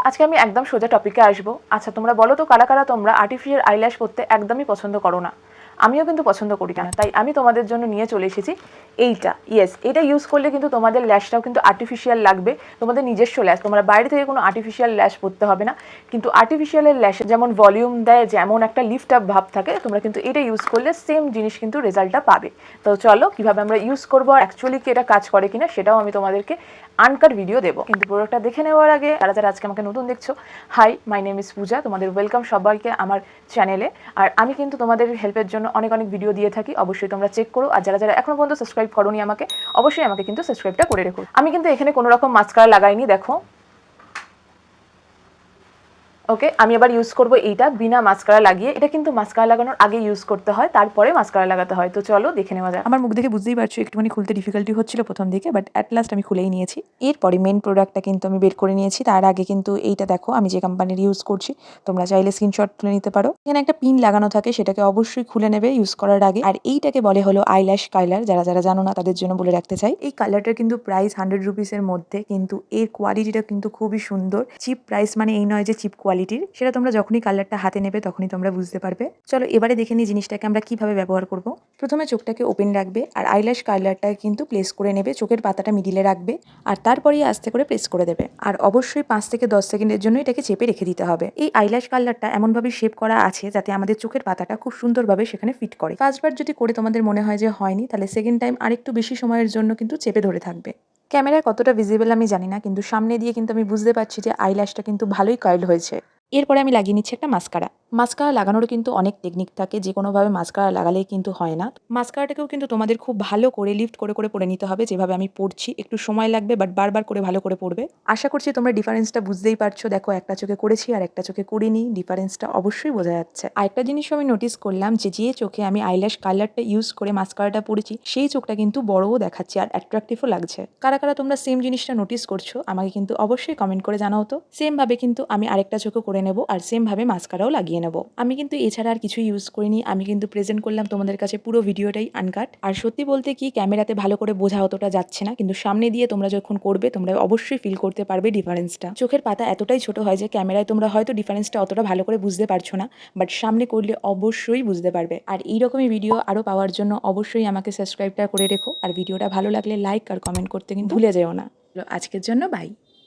আজকে আমি একদম সোজা টপিকে আসবো। আচ্ছা তোমরা বলো তো কারা কারা তোমরা আর্টিফিশিয়াল আইল্যাশ পরতে একদমই পছন্দ করো না? আমিও কিন্তু পছন্দ করি না, তাই আমি তোমাদের জন্য নিয়ে চলে এসেছি এইটা। এটা ইউজ করলে কিন্তু তোমাদের ল্যাশটাও কিন্তু আর্টিফিশিয়াল লাগবে, তোমাদের নিজস্ব ল্যাশ। তোমরা বাইরে থেকে কোনো আর্টিফিশিয়াল ল্যাশ পরতে হবে না, কিন্তু আর্টিফিশিয়ালের ল্যাশে যেমন ভলিউম দেয়, যেমন একটা লিফট আপ ভাব থাকে, তোমরা কিন্তু এটা ইউজ করলে সেম জিনিস কিন্তু রেজাল্টটা পাবে। তো চলো কীভাবে আমরা ইউজ করবো আর অ্যাকচুয়ালি কি এটা কাজ করে কিনা সেটাও আমি তোমাদেরকে আনকাট ভিডিও দেবো। কিন্তু প্রোডাক্টটা দেখে নেওয়ার আগে যারা যারা আজকে আমাকে নতুন দেখছো, হাই, মাই নেম ইজ পূজা, তোমাদের ওয়েলকাম সবাইকে আমার চ্যানেলে। আর আমি কিন্তু তোমাদের হেল্পের জন্য অনেক অনেক ভিডিও দিয়ে থাকি, অবশ্যই তোমরা চেক করো। আর যারা যারা এখনো পর্যন্ত সাবস্ক্রাইব করোনি আমাকে, অবশ্যই আমাকে কিন্তু সাবস্ক্রাইবটা করে রেখো। আমি কিন্তু এখানে কোনো রকম মাস্কারা লাগাইনি, দেখো। ওকে, আমি আবার ইউজ করবো এইটা বিনা মাস্কারা লাগিয়ে। এটা কিন্তু মাস্কারা লাগানোর আগে ইউজ করতে হয়, তারপরে মাস্কারা লাগাতে হয়। তো চলো দেখে নেওয়া যায়। আমার মুখ দেখে বুঝতেই পারছো একটুখানি খুলতে ডিফিকাল্টি হচ্ছিল প্রথম দিকে, বাট অ্যাট লাস্ট আমি খুলেই নিয়েছি। এরপরে মেন প্রোডাক্টটা কিন্তু আমি বের করে নিয়েছি। তার আগে কিন্তু এইটা দেখো, আমি যে কোম্পানির ইউজ করছি, তোমরা চাইলে স্ক্রিনশট তুলে নিতে পারো। এখানে একটা পিন লাগানো থাকে, সেটাকে অবশ্যই খুলে নেবে ইউজ করার আগে। আর এইটাকে বলে হলো আইল্যাশ কালার। যারা যারা জানো না তাদের জন্য বলে রাখতে চাই, এই কালারটার কিন্তু প্রাইস 100 রুপিসের মধ্যে, কিন্তু এর কোয়ালিটিটা কিন্তু খুবই সুন্দর। চিপ প্রাইস মানে এই নয় যে চিপ কোয়ালিটির, সেটা তোমরা যখনই কালারটা হাতে নেবে তখনই তোমরা বুঝতে পারবে। চলো এবারে দেখে নিই জিনিসটাকে আমরা কিভাবে ব্যবহার করব। প্রথমে চোখটাকে ওপেন রাখবে আর আইল্যাশ কালারটা কিন্তু প্লেস করে নেবে, চোখের পাতাটা মিডিলে রাখবে আর তারপরেই আস্তে করে প্রেস করে দেবে। আর অবশ্যই 5 থেকে 10 সেকেন্ডের জন্য এটাকে চেপে রেখে দিতে হবে। এই আইল্যাশ কালারটা এমনভাবে শেপ করা আছে যাতে আমাদের চোখের পাতাটা খুব সুন্দরভাবে সেখানে ফিট করে। ফার্স্টবার যদি করে তোমাদের মনে হয় যে হয়নি, তাহলে সেকেন্ড টাইম আরেকটু বেশি সময়ের জন্য কিন্তু চেপে ধরে থাকবে। ক্যামেরায় কতটা ভিজিবল আমি জানি না, কিন্তু সামনে দিয়ে কিন্তু আমি বুঝতে পারছি যে আইল্যাশটা কিন্তু ভালোই কার্ল হয়েছে। এরপরে আমি লাগিয়ে নিচ্ছি একটা মাস্কারা। মাস্কারা লাগানোরও কিন্তু অনেক টেকনিক থাকে, যে কোনোভাবে মাস্কারা লাগালেই কিন্তু হয় না। মাস্কারাটাকেও কিন্তু তোমাদের খুব ভালো করে লিফট করে করে পরে নিতে হবে, যেভাবে আমি পড়ছি। একটু সময় লাগবে, বাট বারবার করে ভালো করে পড়বে। আশা করছি তোমরা ডিফারেন্সটা বুঝতেই পারছো। দেখো, একটা চোখে করেছি আর একটা চোখে করিনি, ডিফারেন্সটা অবশ্যই বোঝা যাচ্ছে। আরেকটা জিনিসও আমি নোটিস করলাম যে চোখে আমি আইল্যাশ কালারটা ইউজ করে মাস্কারাটা পরেছি, সেই চোখটা কিন্তু বড়ও দেখাচ্ছে আর অ্যাট্রাকটিভও লাগছে। কারা কারা তোমরা সেম জিনিসটা নোটিস করছো আমাকে কিন্তু অবশ্যই কমেন্ট করে জানাও তো। সেম ভাবে কিন্তু আমি আরেকটা চোখও করে নেব আর সেম ভাবে মাস্কারাও লাগিয়ে নেব। আমি কিন্তু এছাড়া আর কিছু ইউজ করিনি, আমি কিন্তু প্রেজেন্ট করলাম তোমাদের কাছে পুরো ভিডিওটাই আনকাট। আর সত্যি বলতে কি, ক্যামেরাতে ভালো করে বোঝা অতটা যাচ্ছে না, কিন্তু সামনে দিয়ে তোমরা যখন করবে তোমরা অবশ্যই ফিল করতে পারবে ডিফারেন্সটা। চোখের পাতা এতটাই ছোট হয় যে ক্যামেরায় তোমরা হয়তো ডিফারেন্সটা অতটা ভালো করে বুঝতে পারছো না, বাট সামনে করলে অবশ্যই বুঝতে পারবে। আর এইরকমই ভিডিও আরও পাওয়ার জন্য অবশ্যই আমাকে সাবস্ক্রাইবটা করে রেখো। আর ভিডিওটা ভালো লাগলে লাইক আর কমেন্ট করতে কিন্তু ভুলে যেও না। আজকের জন্য বাই।